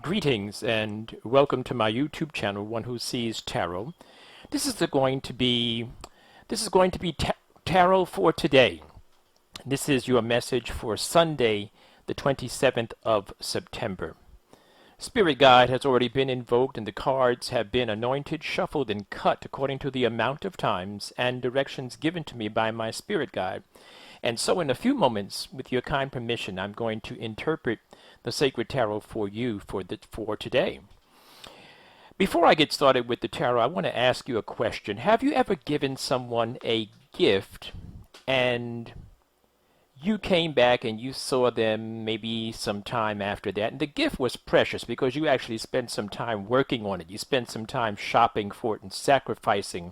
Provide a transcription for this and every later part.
Greetings and welcome to my YouTube channel, One Who Sees Tarot. This is going to be tarot for today. This is your message for Sunday, the 27th of September. Spirit guide has already been invoked and the cards have been anointed, shuffled, and cut according to the amount of times and directions given to me by my spirit guide. And so in a few moments, with your kind permission, I'm going to interpret the Sacred Tarot for you for today. Before I get started with the tarot, I want to ask you a question. Have you ever given someone a gift and you came back and you saw them maybe some time after that, and the gift was precious because you actually spent some time working on it. You spent some time shopping for it and sacrificing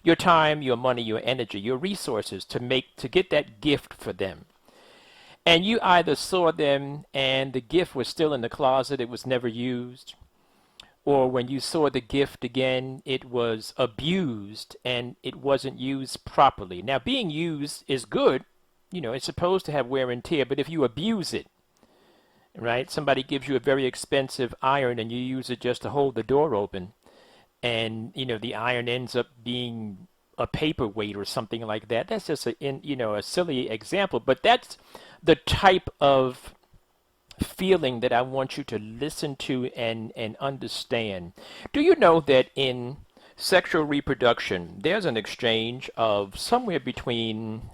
your time, your money, your energy, your resources to get that gift for them. And you either saw them and the gift was still in the closet, it was never used, or when you saw the gift again, it was abused and it wasn't used properly. Now, being used is good. You know, it's supposed to have wear and tear, but if you abuse it, right? Somebody gives you a very expensive iron and you use it just to hold the door open, and, you know, the iron ends up being a paperweight or something like that. That's just a silly example, but that's the type of feeling that I want you to listen to and understand. Do you know that in sexual reproduction, there's an exchange of somewhere between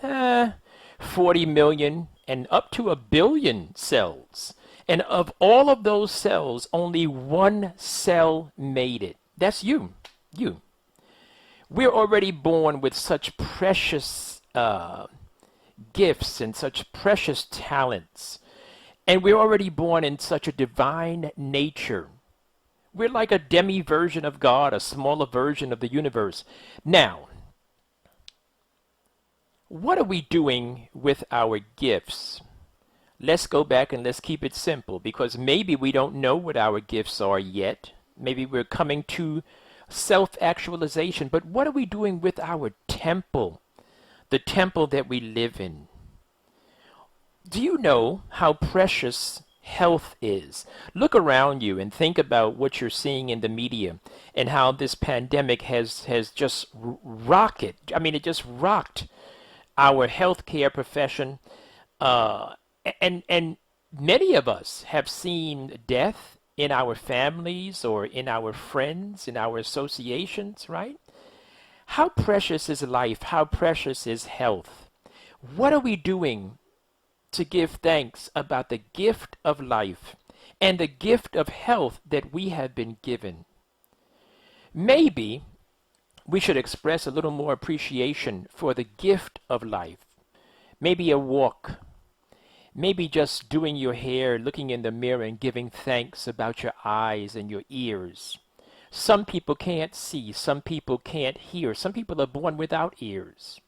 40 million and up to 1 billion cells. And of all of those cells, only one cell made it. That's you. You. We're already born with such precious gifts and such precious talents. And we're already born in such a divine nature. We're like a demi version of God, a smaller version of the universe. Now, what are we doing with our gifts? Let's go back and let's keep it simple, because maybe we don't know what our gifts are yet. Maybe we're coming to self-actualization, but what are we doing with our temple, the temple that we live in? Do you know how precious health is? Look around you and think about what you're seeing in the media and how this pandemic has just it just rocked our healthcare profession, and many of us have seen death in our families or in our friends, in our associations, right? How precious is life? How precious is health? What are we doing to give thanks about the gift of life and the gift of health that we have been given? Maybe we should express a little more appreciation for the gift of life. Maybe a walk. Maybe just doing your hair, looking in the mirror and giving thanks about your eyes and your ears. Some people can't see. Some people can't hear. Some people are born without ears.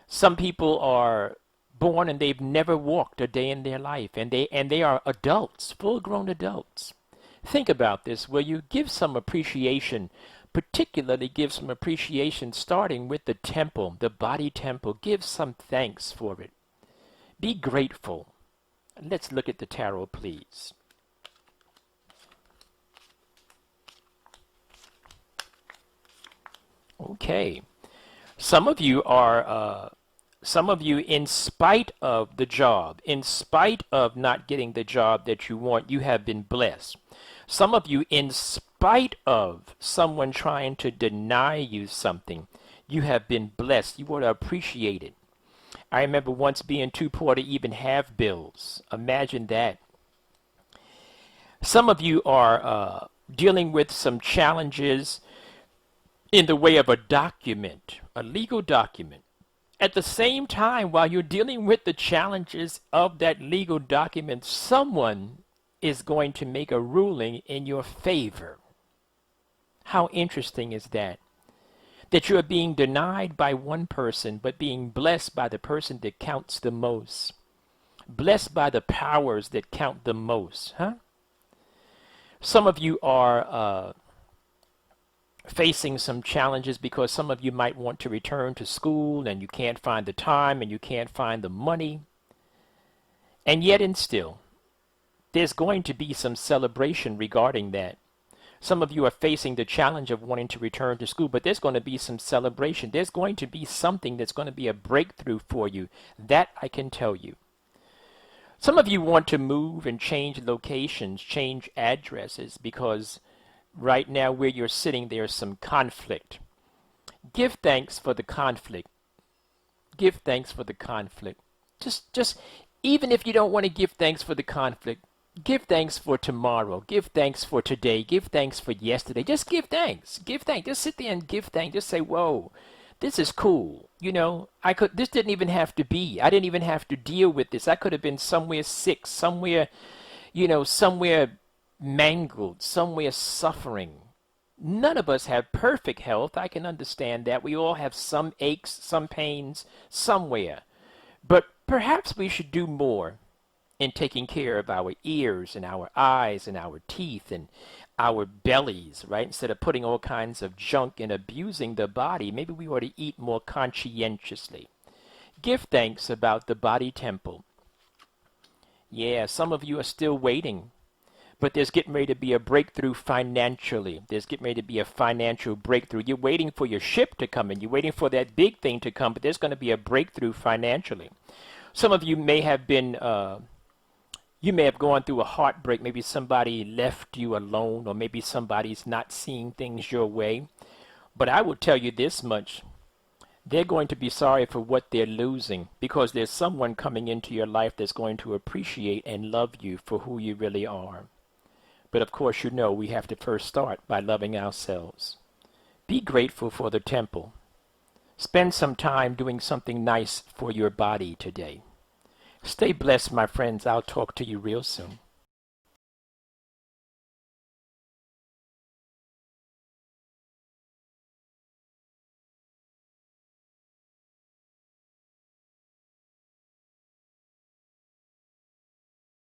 Some people are born and they've never walked a day in their life, and they are adults, full-grown adults. Think about this. Will you give some appreciation, particularly give some appreciation starting with the temple, the body temple? Give some thanks for it. Be grateful. Let's look at the tarot, please. Okay. Some of you, in spite of the job, in spite of not getting the job that you want, you have been blessed. Some of you, in spite of someone trying to deny you something, you have been blessed. You ought to appreciate it. I remember once being too poor to even have bills. Imagine that. Some of you are dealing with some challenges in the way of a document, a legal document. At the same time, while you're dealing with the challenges of that legal document, someone is going to make a ruling in your favor. How interesting is that? That you are being denied by one person, but being blessed by the person that counts the most. Blessed by the powers that count the most, huh? Some of you are facing some challenges because some of you might want to return to school and you can't find the time and you can't find the money. And yet and still, there's going to be some celebration regarding that. Some of you are facing the challenge of wanting to return to school, but there's going to be some celebration. There's going to be something that's going to be a breakthrough for you. That I can tell you. Some of you want to move and change locations, change addresses, because right now where you're sitting, there's some conflict. Give thanks for the conflict. Give thanks for the conflict. Just even if you don't want to give thanks for the conflict, give thanks for tomorrow. Give thanks for today. Give thanks for yesterday. Just give thanks. Give thanks. Just sit there and give thanks. Just say, whoa, this is cool. You know, this didn't even have to be. I didn't even have to deal with this. I could have been somewhere sick, somewhere, somewhere mangled, somewhere suffering. None of us have perfect health. I can understand that. We all have some aches, some pains somewhere. But perhaps we should do more in taking care of our ears and our eyes and our teeth and our bellies, right? Instead of putting all kinds of junk and abusing the body, maybe we ought to eat more conscientiously. Give thanks about the body temple. Yeah, some of you are still waiting. But there's getting ready to be a breakthrough financially. There's getting ready to be a financial breakthrough. You're waiting for your ship to come in. You're waiting for that big thing to come, but there's going to be a breakthrough financially. Some of you may have been, you may have gone through a heartbreak. Maybe somebody left you alone, or maybe somebody's not seeing things your way. But I will tell you this much. They're going to be sorry for what they're losing, because there's someone coming into your life that's going to appreciate and love you for who you really are. But of course, we have to first start by loving ourselves. Be grateful for the temple. Spend some time doing something nice for your body today. Stay blessed, my friends. I'll talk to you real soon.